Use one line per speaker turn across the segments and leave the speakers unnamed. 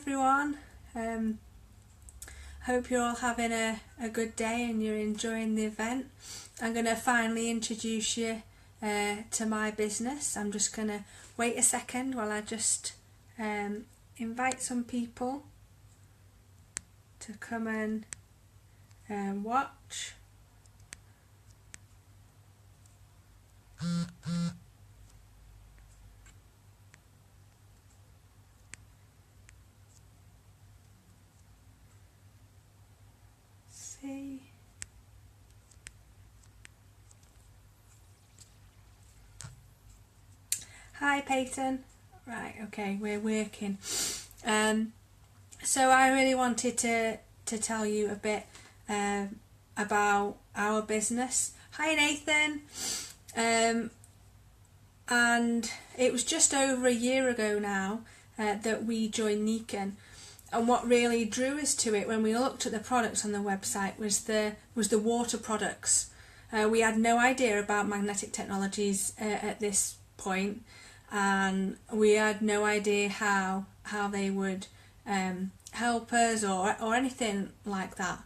everyone. Hope you're all having a good day and you're enjoying the event. I'm going to finally introduce you to my business. I'm just going to wait a second while I just invite some people to come and watch. See. Hi Peyton. Right, okay, we're working. So I really wanted to tell you a bit about our business. Hi Nathan. And it was just over a year ago now that we joined Nikken. And what really drew us to it when we looked at the products on the website was the water products. We had no idea about magnetic technologies at this point, and we had no idea how they would help us or anything like that.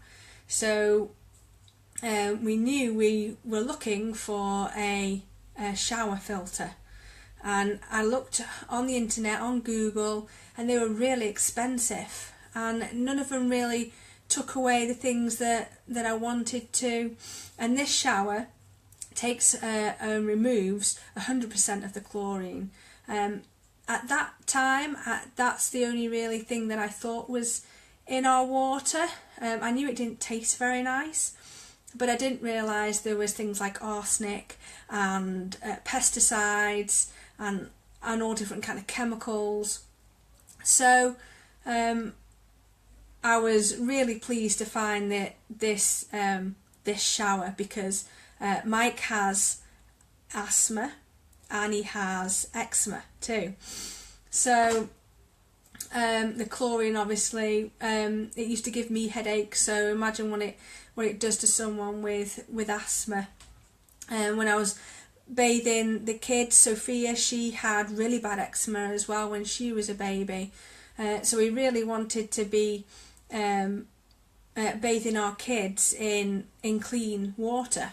So we knew we were looking for a shower filter, and I looked on the internet, on Google, and they were really expensive, and none of them really took away the things that I wanted to. And this shower takes and removes 100% of the chlorine. At that time, that's the only really thing that I thought was in our water. I knew it didn't taste very nice, but I didn't realise there was things like arsenic and pesticides and all different kind of chemicals. So I was really pleased to find that this shower, because Mike has asthma and he has eczema too. So the chlorine, obviously, it used to give me headaches. So imagine what it does to someone with asthma. When I was bathing the kids, Sophia, she had really bad eczema as well when she was a baby. So we really wanted to be bathing our kids in clean water.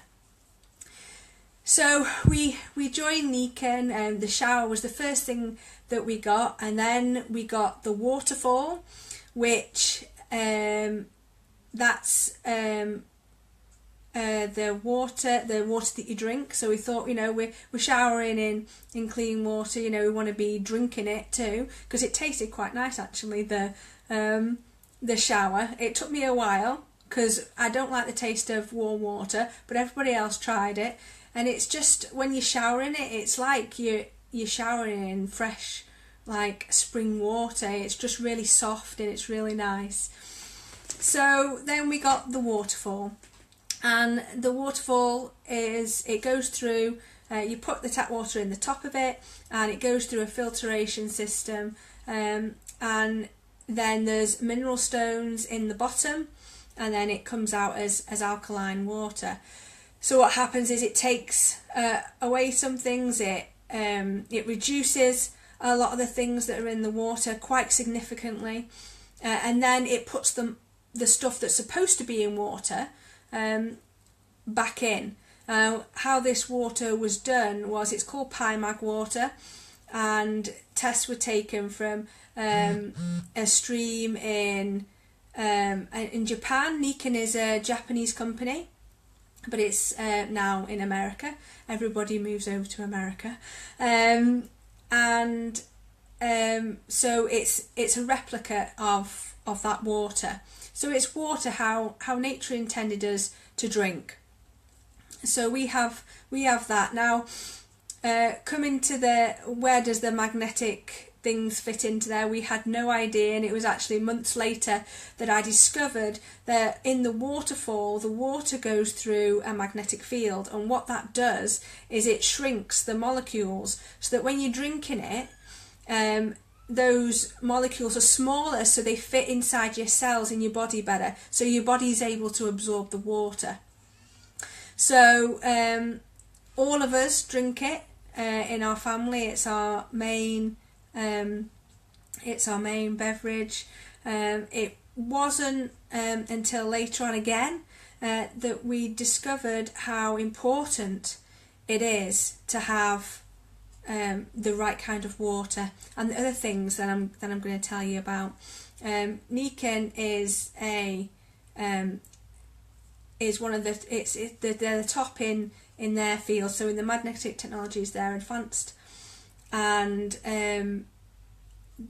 So we joined Nikken, and the shower was the first thing that we got, and then we got the waterfall, which that's the water that you drink. So we thought, we're showering in clean water, we want to be drinking it too, because it tasted quite nice actually, the shower. It took me a while because I don't like the taste of warm water, but everybody else tried it, and it's just, when you shower in it, it's like you're showering in fresh, like, spring water. It's just really soft and it's really nice. So then we got the waterfall. And the waterfall it goes through, you put the tap water in the top of it, and it goes through a filtration system, and then there's mineral stones in the bottom, and then it comes out as alkaline water. So what happens is it takes away some things, it reduces a lot of the things that are in the water quite significantly, and then it puts the stuff that's supposed to be in water back in. How this water was done was, it's called PyMag water, and tests were taken from a stream in Japan. Nikken is a Japanese company, but it's now in America. Everybody moves over to America, so it's a replica of that water. So it's water how nature intended us to drink. So we have that now. Coming to where does the magnetic things fit into there? We had no idea, and it was actually months later that I discovered that in the waterfall, the water goes through a magnetic field, and what that does is it shrinks the molecules, so that when you're drinking it, those molecules are smaller, so they fit inside your cells in your body better, so your body is able to absorb the water. So all of us drink it in our family. It's our main It's our main beverage. It wasn't until later on again that we discovered how important it is to have the right kind of water, and the other things that I'm going to tell you about. Nikken is one of they're the top in their field. So in the magnetic technologies, they're advanced, and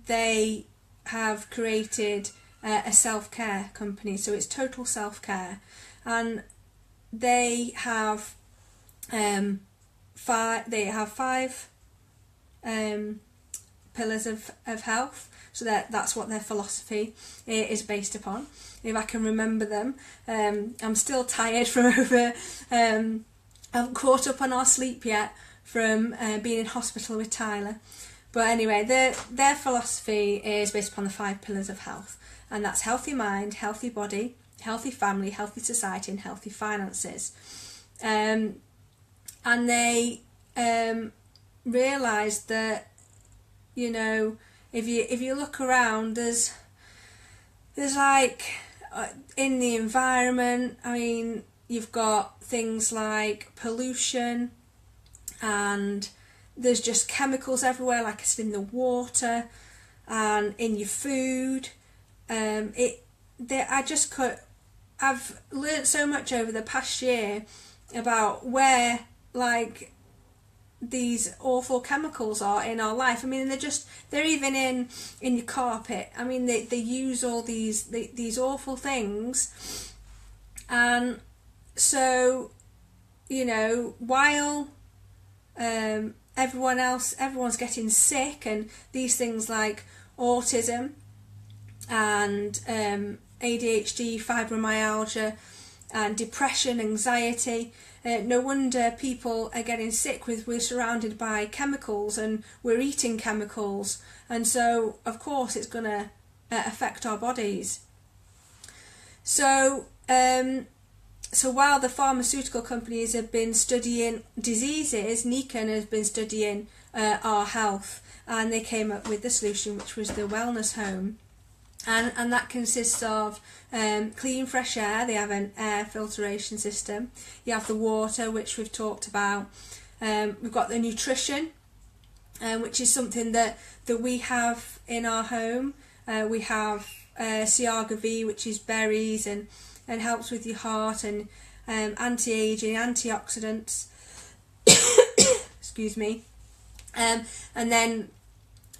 they have created a self-care company. So it's total self-care, and they have five pillars of health. So that's what their philosophy is based upon, if I can remember them. I'm still tired from over, I haven't caught up on our sleep yet from being in hospital with Tyler. But anyway, their philosophy is based upon the 5 pillars of health, and that's healthy mind, healthy body, healthy family, healthy society, and healthy finances. And they realised that, you know, if you look around, there's like in the environment, I mean, you've got things like pollution, and there's just chemicals everywhere, like I said, in the water and in your food. I've learnt so much over the past year about where, like, these awful chemicals are in our life. I mean, they're even in your carpet. I mean, they use all these awful things, and so, you know, while everyone's getting sick, and these things like autism and ADHD, fibromyalgia, and depression, anxiety. No wonder people are getting sick. We're surrounded by chemicals, and we're eating chemicals, and so of course it's going to affect our bodies. So while the pharmaceutical companies have been studying diseases, Nikken has been studying our health, and they came up with the solution, which was the wellness home. And that consists of clean, fresh air. They have an air filtration system. You have the water, which we've talked about. We've got the nutrition, which is something that we have in our home. We have Siaga V, which is berries and helps with your heart, and anti-aging, antioxidants. Excuse me. And then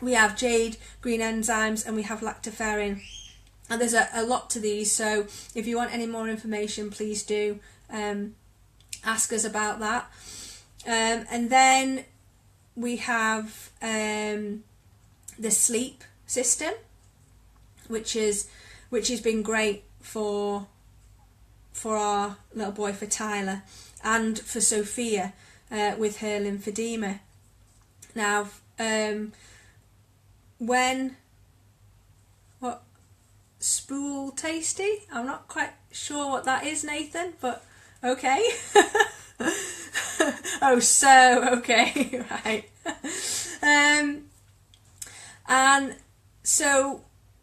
we have jade, green enzymes, and we have lactoferrin. And there's a lot to these, so if you want any more information, please do ask us about that. And then we have the sleep system, which has been great for our little boy, for Tyler, and for Sophia with her lymphedema. Now, spool tasty? I'm not quite sure what that is, Nathan, but okay. Oh, so okay, right. And so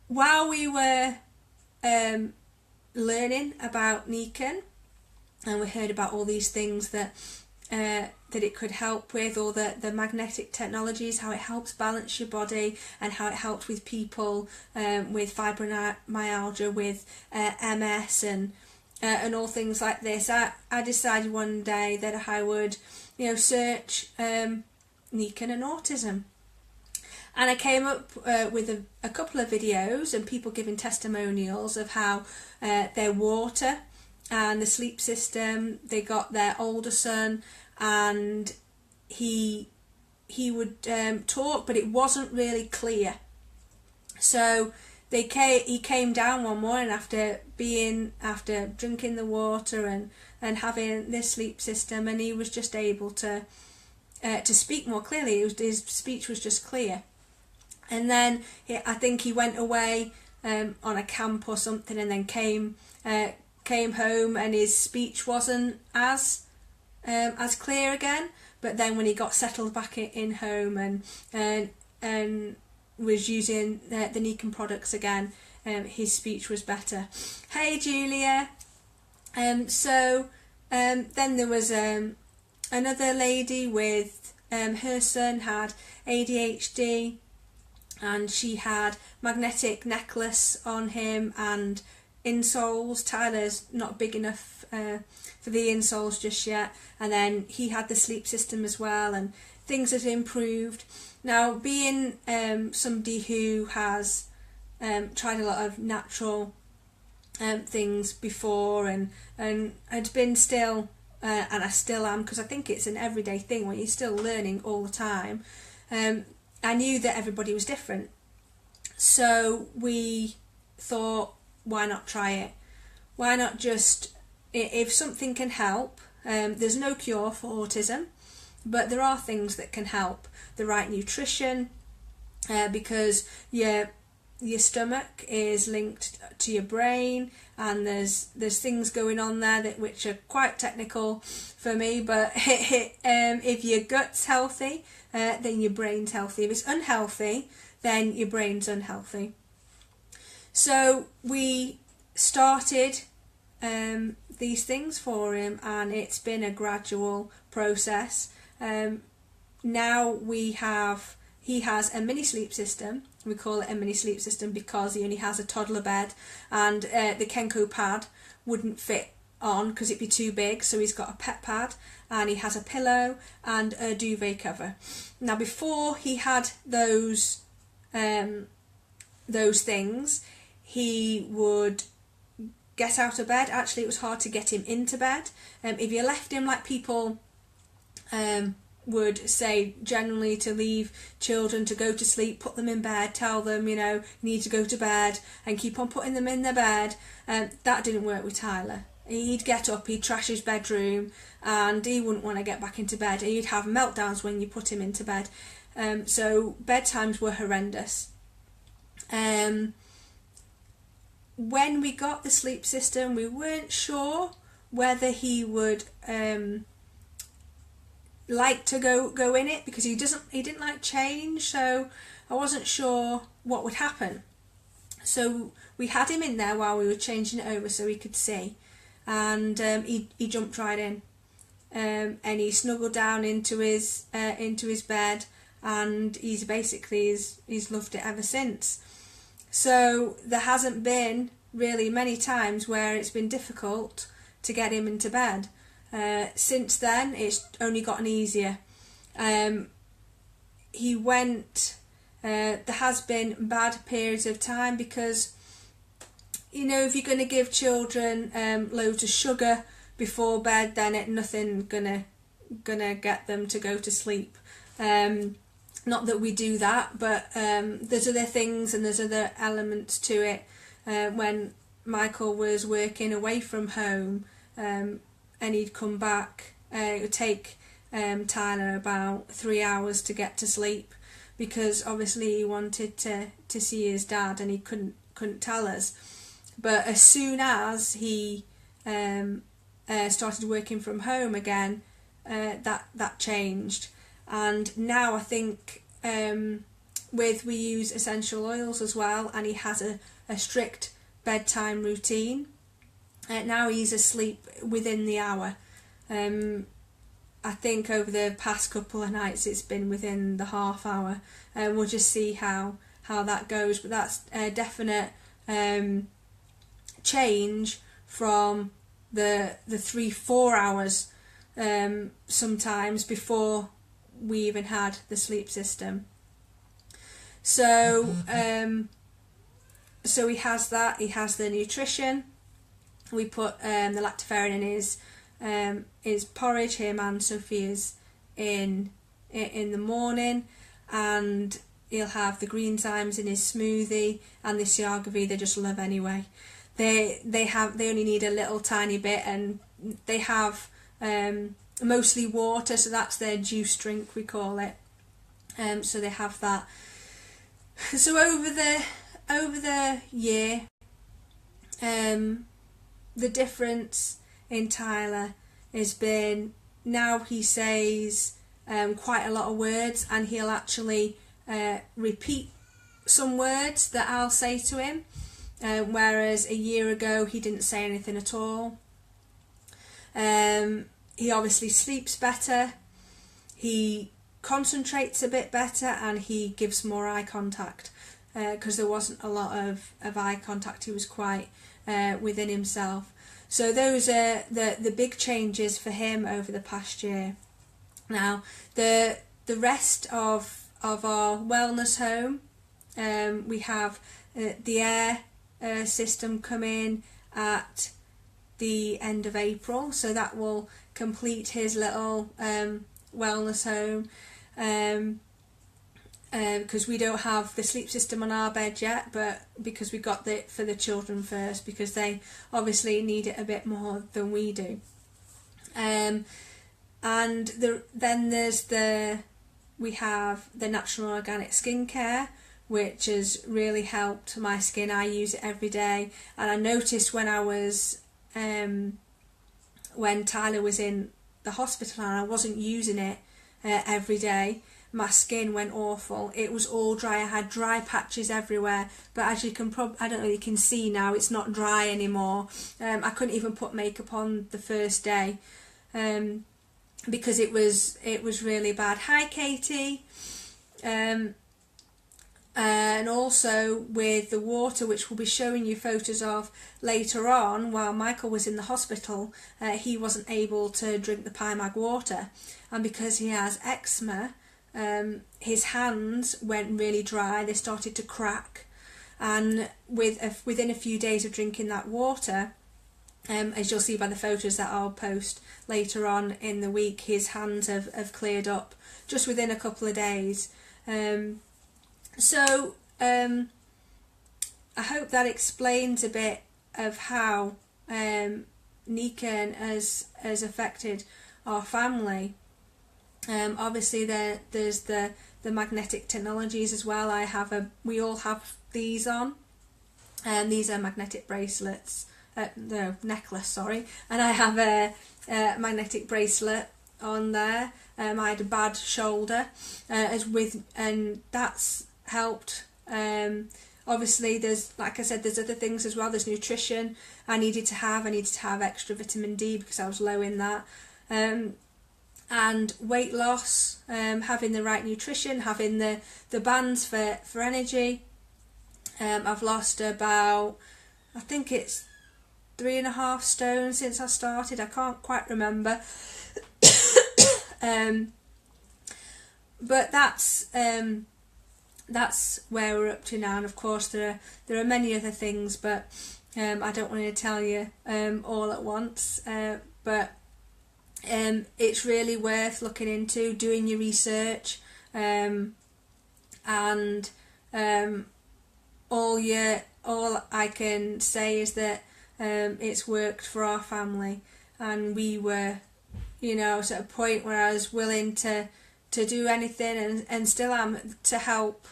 while we were learning about Nikken, and we heard about all these things that it could help with, all the magnetic technologies, how it helps balance your body, and how it helps with people with fibromyalgia, with MS, and all things like this. I decided one day that I would, search Nikken and autism. And I came up with a couple of videos and people giving testimonials of how their water and the sleep system, they got their older son, and he would talk, but it wasn't really clear. So he came down one morning after drinking the water and having this sleep system, and he was just able to speak more clearly. His speech was just clear. And then I think he went away on a camp or something, and then came home, and his speech wasn't as clear again. But then when he got settled back in home and was using the Nikken products again, his speech was better. Hey Julia. Then there was another lady with her son had ADHD, and she had magnetic necklace on him and insoles. Tyler's not big enough for the insoles just yet, and then he had the sleep system as well, and things had improved. Now, being somebody who has tried a lot of natural things before and had been still, and I still am, because I think it's an everyday thing when you're still learning all the time, I knew that everybody was different. So we thought, why not try it? Why not just, if something can help, there's no cure for autism, but there are things that can help. The right nutrition, because your stomach is linked to your brain, and there's things going on there that which are quite technical for me, but if your gut's healthy, then your brain's healthy. If it's unhealthy, then your brain's unhealthy. So we started these things for him, and it's been a gradual process. Now he has a mini sleep system. We call it a mini sleep system because he only has a toddler bed, and the Kenko pad wouldn't fit on because it'd be too big, so he's got a pet pad, and he has a pillow and a duvet cover. Now, before he had those things, he would get out of bed. Actually, it was hard to get him into bed. If you left him, like people would say generally to leave children to go to sleep, put them in bed, tell them, you know, you need to go to bed, and keep on putting them in their bed, that didn't work with Tyler. He'd get up, he'd trash his bedroom, and he wouldn't want to get back into bed. He'd have meltdowns when you put him into bed. So bedtimes were horrendous. When we got the sleep system, we weren't sure whether he would like to go in it, because he didn't like change, so I wasn't sure what would happen. So we had him in there while we were changing it over so he could see, and he jumped right in, and he snuggled down into his bed, and he's loved it ever since. So there hasn't been really many times where it's been difficult to get him into bed. Since then, it's only gotten easier. There has been bad periods of time because, you know, if you're going to give children loads of sugar before bed, then nothing gonna get them to go to sleep. Not that we do that, but there's other things and there's other elements to it. When Michael was working away from home, and he'd come back, it would take Tyler about 3 hours to get to sleep, because obviously he wanted to see his dad, and he couldn't tell us. But as soon as he started working from home again, that changed. And now I think we use essential oils as well, and he has a strict bedtime routine. Now he's asleep within the hour. I think over the past couple of nights it's been within the half hour. We'll just see how that goes, but that's a definite change from the 3-4 hours sometimes before we even had the sleep system. So he has that. He has the nutrition. We put the lactoferrin in his porridge, him and Sophia's in the morning, and he'll have the green Zymes in his smoothie, and the Siagavi they just love anyway. They only need a little tiny bit, and they have mostly water, so that's their juice drink, we call it. So they have that. So over the year, the difference in Tyler has been, now he says quite a lot of words, and he'll actually repeat some words that I'll say to him, whereas a year ago he didn't say anything at all. He obviously sleeps better, he concentrates a bit better, and he gives more eye contact, because there wasn't a lot of eye contact. He was quite within himself. So those are the big changes for him over the past year. Now the rest of our wellness home, we have the air system come in at the end of April, so that will complete his little wellness home, because we don't have the sleep system on our bed yet, but because we got it for the children first, because they obviously need it a bit more than we do. And then we have the natural organic skincare, which has really helped my skin. I use it every day, and I noticed when I was when Tyler was in the hospital and I wasn't using it every day, my skin went awful. It was all dry. I had dry patches everywhere, but as you can I don't know if you can see now, it's not dry anymore. I couldn't even put makeup on the first day because it was really bad. Hi Katie. And also with the water, which we'll be showing you photos of later on, while Michael was in the hospital, he wasn't able to drink the Mag water, and because he has eczema, his hands went really dry. They started to crack, and within a few days of drinking that water, as you'll see by the photos that I'll post later on in the week, his hands have cleared up just within a couple of days. So I hope that explains a bit of how Nikken has affected our family. Obviously there's the magnetic technologies as well. We all have these on, and these are magnetic bracelets, no, necklace, sorry, and I have a magnetic bracelet on there. I had a bad shoulder, and that's helped. Obviously there's, like I said, there's other things as well. There's nutrition I needed to have extra vitamin D because I was low in that, and weight loss, having the right nutrition, having the bands for energy. I've lost about, I think it's 3.5 stone since I started. I can't quite remember. But that's where we're up to now, and of course there are many other things, but I don't want to tell you all at once, but it's really worth looking into, doing your research, and all I can say is that it's worked for our family, and we were, at a point where I was willing to do anything, and still am, to help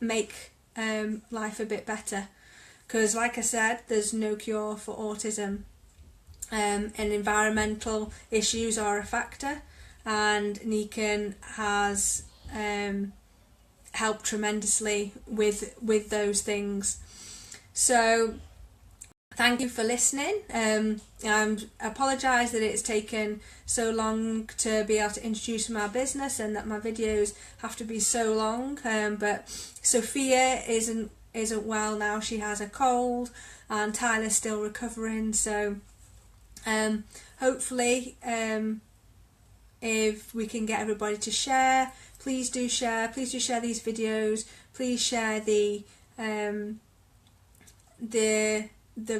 make life a bit better, because like I said, there's no cure for autism, and environmental issues are a factor, and Nikken has helped tremendously with those things. So thank you for listening. I apologise that it's taken so long to be able to introduce my business, and that my videos have to be so long, but Sophia isn't well now. She has a cold, and Tyler's still recovering, so hopefully if we can get everybody to share, please do share these videos, please share the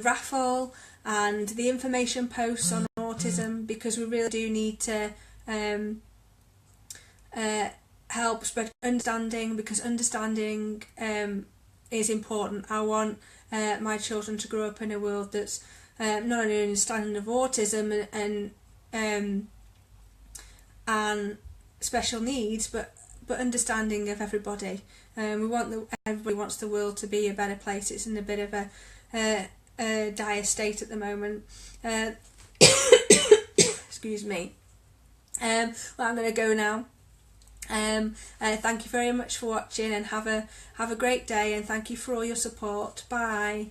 raffle and the information posts on autism, because we really do need to help spread understanding, because understanding is important. I want my children to grow up in a world that's not only understanding of autism and special needs, but understanding of everybody. Everybody wants the world to be a better place. It's in a bit of a dire state at the moment. Excuse me. Well, I'm going to go now. Thank you very much for watching, and have a great day, and thank you for all your support. Bye.